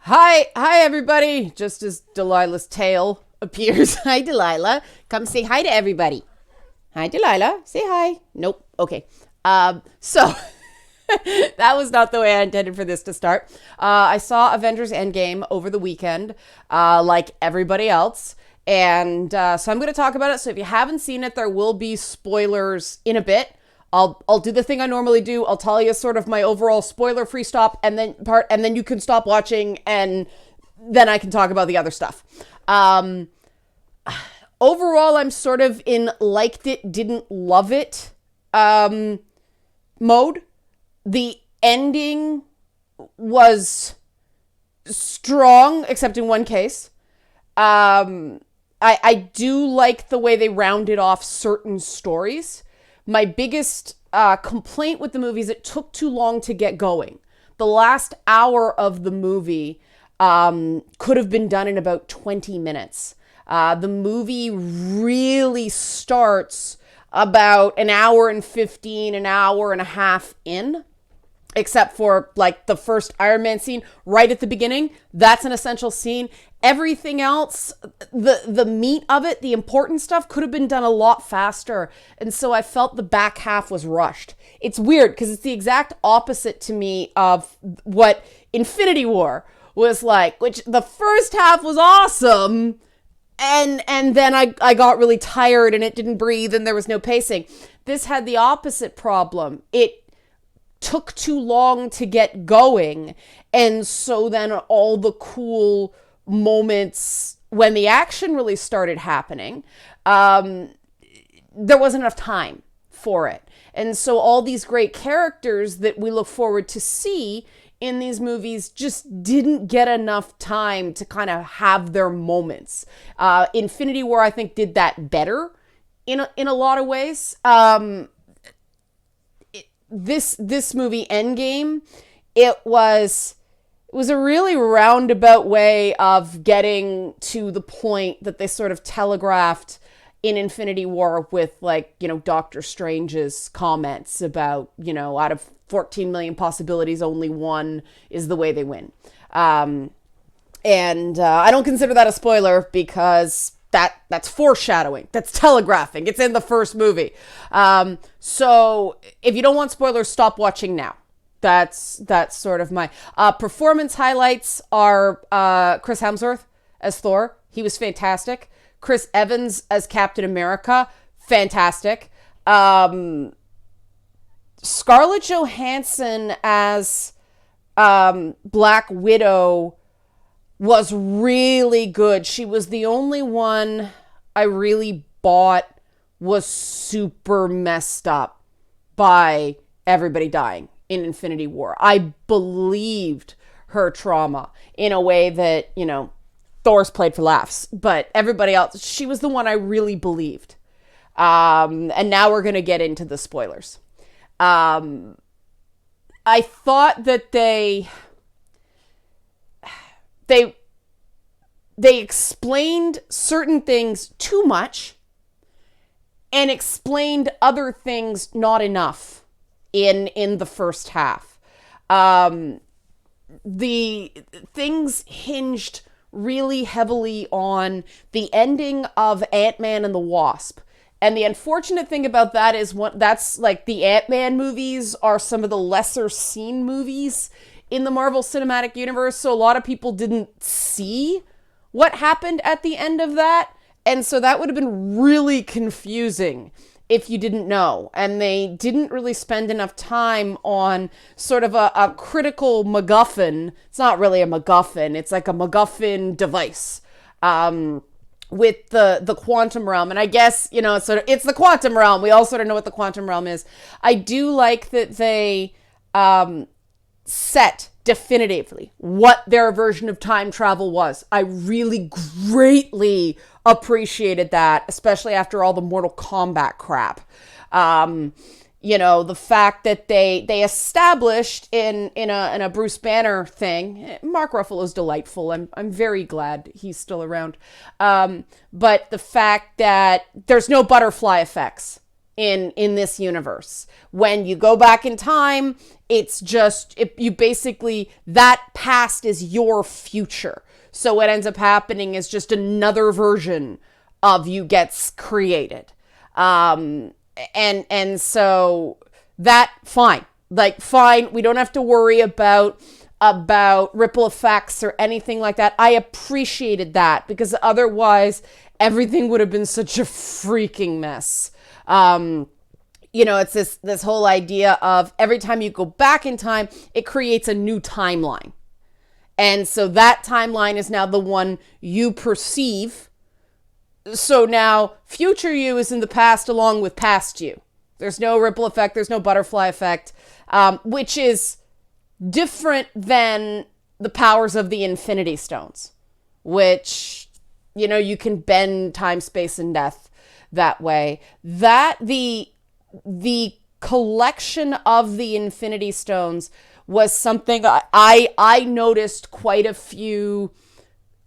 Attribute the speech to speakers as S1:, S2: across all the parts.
S1: Hi, everybody. Just as Delilah's tail appears. Hi, Delilah. Come say hi to everybody. Hi, Delilah. Say hi. Nope. Okay. So that was not the way I intended for this to start. I saw Avengers Endgame over the weekend, like everybody else. And so I'm going to talk about it. So if you haven't seen it, there will be spoilers in a bit. I'll do the thing I normally do. I'll tell you sort of my overall spoiler-free stop, and then you can stop watching, and then I can talk about the other stuff. Overall, I'm sort of in liked it, didn't love it mode. The ending was strong, except in one case. I do like the way they rounded off certain stories. My biggest complaint with the movie is it took too long to get going. The last hour of the movie could have been done in about 20 minutes. The movie really starts about an hour and 15, an hour and a half in, except for like the first Iron Man scene right at the beginning. That's an essential scene. Everything else, the meat of it, the important stuff could have been done a lot faster. And so I felt the back half was rushed. It's weird because it's the exact opposite to me of what Infinity War was like, which the first half was awesome. And then I got really tired and it didn't breathe and there was no pacing. This had the opposite problem. It took too long to get going. And so then all the cool moments when the action really started happening, there wasn't enough time for it. And so all these great characters that we look forward to see in these movies just didn't get enough time to kind of have their moments. Infinity War, I think, did that better in a lot of ways. This movie, Endgame, it was a really roundabout way of getting to the point that they sort of telegraphed in Infinity War with, like, Doctor Strange's comments about, out of 14 million possibilities, only one is the way they win. And I don't consider that a spoiler because that's foreshadowing. That's telegraphing. It's in the first movie. So if you don't want spoilers, stop watching now. That's sort of my performance highlights are Chris Hemsworth as Thor. He was fantastic. Chris Evans as Captain America, fantastic. Scarlett Johansson as Black Widow was really good. She was the only one I really bought was super messed up by everybody dying in Infinity War. I believed her trauma in a way that, Thor's played for laughs, but everybody else, she was the one I really believed. And now we're going to get into the spoilers. I thought that they explained certain things too much and explained other things not enough in the first half. The things hinged really heavily on the ending of Ant-Man and the Wasp. And the unfortunate thing about that is that's like the Ant-Man movies are some of the lesser seen movies in the Marvel Cinematic Universe. So a lot of people didn't see what happened at the end of that. And so that would have been really confusing if you didn't know. And they didn't really spend enough time on sort of a critical MacGuffin. It's not really a MacGuffin. It's like a MacGuffin device. With the quantum realm. And I guess, it's the quantum realm. We all sort of know what the quantum realm is. I do like that they set definitively what their version of time travel was. I really greatly appreciated that, especially after all the Mortal Kombat crap. The fact that they established in a Bruce Banner thing. Mark Ruffalo's delightful. I'm very glad he's still around. But the fact that there's no butterfly effects in this universe. When you go back in time, it's just you basically, that past is your future. So what ends up happening is just another version of you gets created. And so that, fine. Like, fine, we don't have to worry about ripple effects or anything like that. I appreciated that, because otherwise everything would have been such a freaking mess. It's this whole idea of every time you go back in time, it creates a new timeline. And so that timeline is now the one you perceive. So now future you is in the past along with past you. There's no ripple effect. There's no butterfly effect, which is different than the powers of the Infinity Stones, which, you can bend time, space, and death that way. That the collection of the Infinity Stones was something I noticed quite a few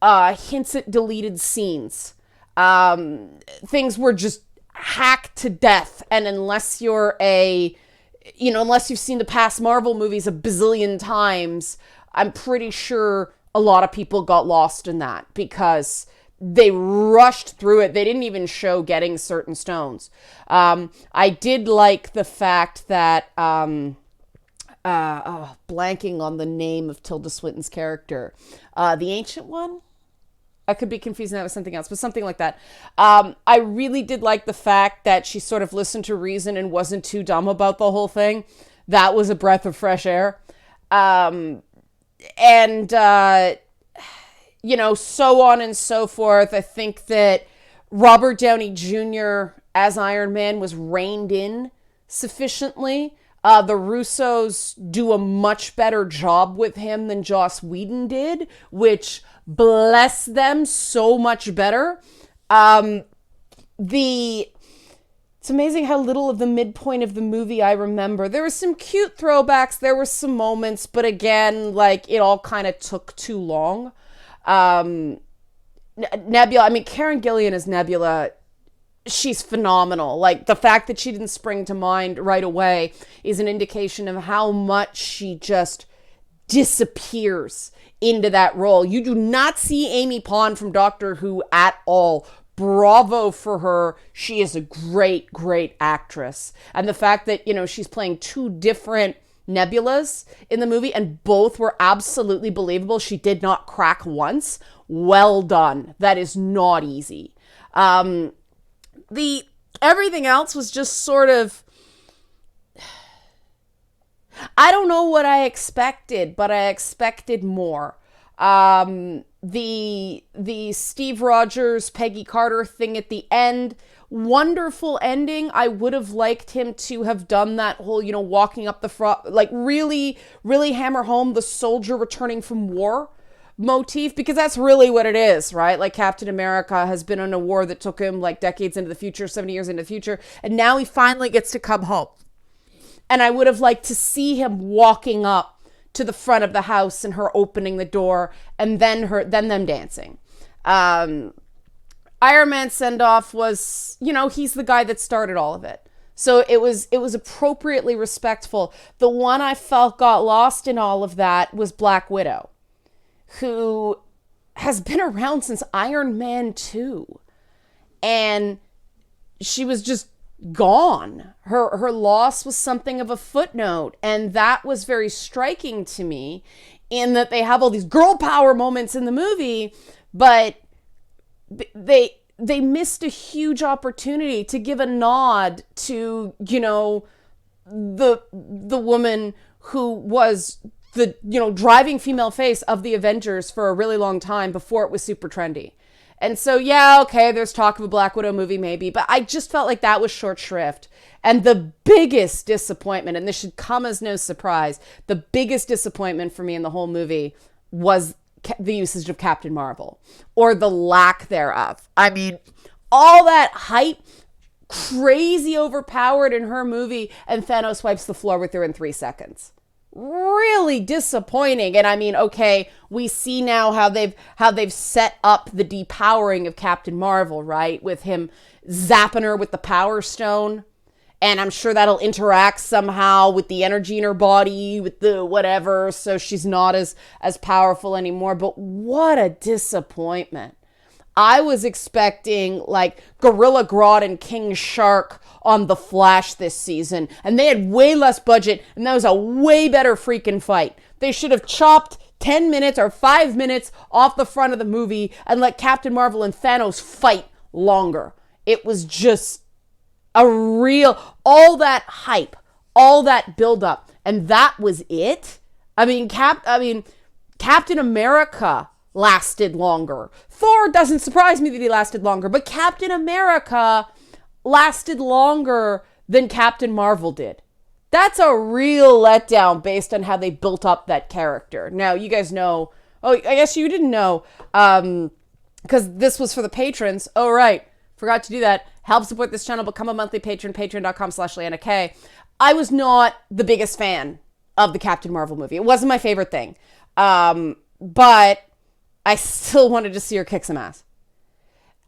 S1: hints at deleted scenes. Things were just hacked to death, and unless you're unless you've seen the past Marvel movies a bazillion times, I'm pretty sure a lot of people got lost in that because they rushed through it. They didn't even show getting certain stones. I did like the fact that blanking on the name of Tilda Swinton's character, the Ancient One. I could be confusing that with something else, but something like that. I really did like the fact that she sort of listened to reason and wasn't too dumb about the whole thing. That was a breath of fresh air. So on and so forth. I think that Robert Downey Jr. as Iron Man was reined in sufficiently. The Russos do a much better job with him than Joss Whedon did, which, bless them, so much better. It's amazing how little of the midpoint of the movie I remember. There were some cute throwbacks, there were some moments, but again, like, it all kind of took too long. Nebula, Karen Gillan as Nebula, she's phenomenal. Like, the fact that she didn't spring to mind right away is an indication of how much she just disappears into that role. You do not see Amy Pond from Doctor Who at all. Bravo for her. She is a great, great actress. And the fact that, she's playing two different Nebulas in the movie and both were absolutely believable. She did not crack once. Well done. That is not easy. Everything else was just sort of, I don't know what I expected, but I expected more. The Steve Rogers, Peggy Carter thing at the end, wonderful ending. I would have liked him to have done that whole, walking up the front, like really, really hammer home the soldier returning from war motif, because that's really what it is, right? Like, Captain America has been in a war that took him like decades into the future, 70 years into the future, and now he finally gets to come home. And I would have liked to see him walking up to the front of the house and her opening the door, and then them dancing. Iron Man's send-off was, he's the guy that started all of it. So it was appropriately respectful. The one I felt got lost in all of that was Black Widow, who has been around since Iron Man 2. And she was just gone. Her loss was something of a footnote. And that was very striking to me, in that they have all these girl power moments in the movie, but they missed a huge opportunity to give a nod to, the woman who was the, driving female face of the Avengers for a really long time before it was super trendy. And so, yeah, okay, there's talk of a Black Widow movie maybe, but I just felt like that was short shrift. And the biggest disappointment, and this should come as no surprise, the biggest disappointment for me in the whole movie was the usage of Captain Marvel, or the lack thereof. All that hype, crazy overpowered in her movie, and Thanos wipes the floor with her in 3 seconds. Really disappointing. And okay, we see now how they've set up the depowering of Captain Marvel, right? With him zapping her with the Power Stone. And I'm sure that'll interact somehow with the energy in her body, with the whatever, so she's not as powerful anymore. But what a disappointment. I was expecting like Gorilla Grodd and King Shark on The Flash this season, and they had way less budget, and that was a way better freaking fight. They should have chopped 10 minutes or 5 minutes off the front of the movie and let Captain Marvel and Thanos fight longer. It was just all that hype, all that buildup, and that was it. I mean, Captain America lasted longer. Thor doesn't surprise me that he lasted longer, but Captain America lasted longer than Captain Marvel did. That's a real letdown based on how they built up that character. Now, you guys know, oh, I guess you didn't know, because this was for the patrons. Oh, right. Forgot to do that. Help support this channel. Become a monthly patron. Patreon.com/LeannaK. I was not the biggest fan of the Captain Marvel movie. It wasn't my favorite thing. But I still wanted to see her kick some ass.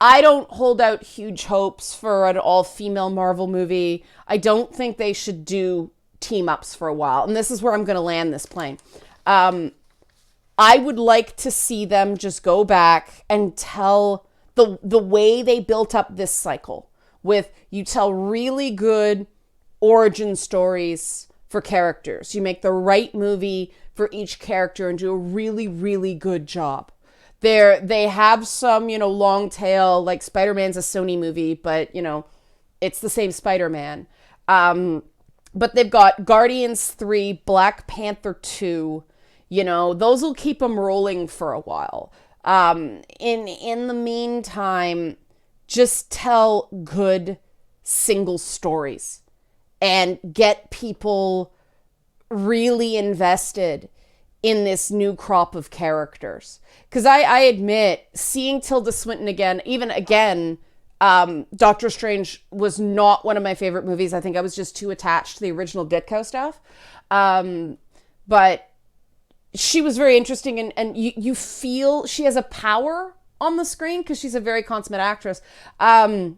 S1: I don't hold out huge hopes for an all-female Marvel movie. I don't think they should do team-ups for a while. And this is where I'm going to land this plane. I would like to see them just go back and tell the way they built up this cycle with, you tell really good origin stories for characters. You make the right movie for each character and do a really, really good job. They have some, long tail, like Spider-Man's a Sony movie, but, it's the same Spider-Man. But they've got Guardians 3, Black Panther 2, those will keep them rolling for a while. In the meantime, just tell good single stories and get people really invested in this new crop of characters. Because I admit, seeing Tilda Swinton again, Doctor Strange was not one of my favorite movies. I think I was just too attached to the original Ditko stuff. But she was very interesting, and you feel she has a power on the screen because she's a very consummate actress. Blanking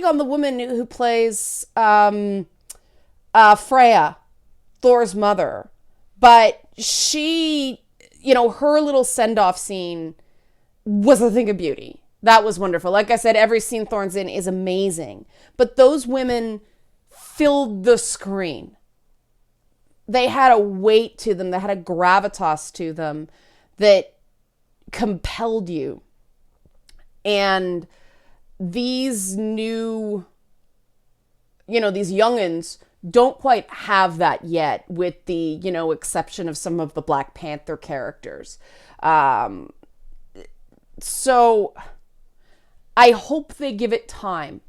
S1: on the woman who plays Freya, Thor's mother. But she, her little send-off scene was a thing of beauty. That was wonderful. Like I said, every scene Thor's in is amazing. But those women filled the screen. They had a weight to them. They had a gravitas to them that compelled you. And these new, these youngins don't quite have that yet, with the, exception of some of the Black Panther characters. So I hope they give it time,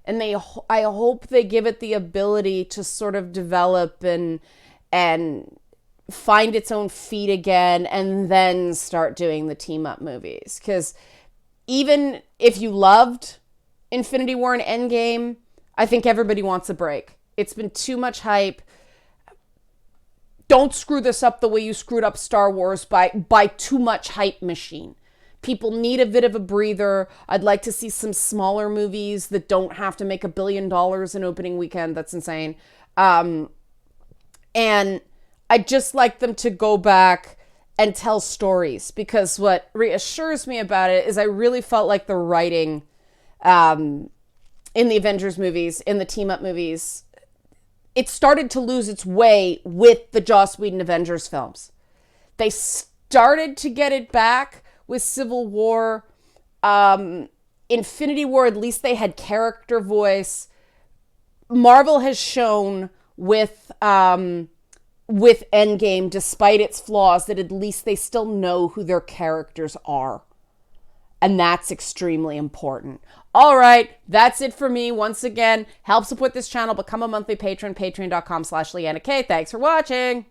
S1: and I hope they give it the ability to sort of develop and find its own feet again, and then start doing the team up movies. Because even if you loved Infinity War and Endgame, I think everybody wants a break. It's been too much hype. Don't screw this up the way you screwed up Star Wars by too much hype machine. People need a bit of a breather. I'd like to see some smaller movies that don't have to make $1 billion in opening weekend. That's insane. And I'd just like them to go back and tell stories, because what reassures me about it is I really felt like the writing in the Avengers movies, in the team-up movies, it started to lose its way with the Joss Whedon Avengers films. They started to get it back with Civil War. Infinity War, at least they had character voice. Marvel has shown with Endgame, despite its flaws, that at least they still know who their characters are. And that's extremely important. All right, that's it for me. Once again, help support this channel. Become a monthly patron, patreon.com/LeannaK. Thanks for watching.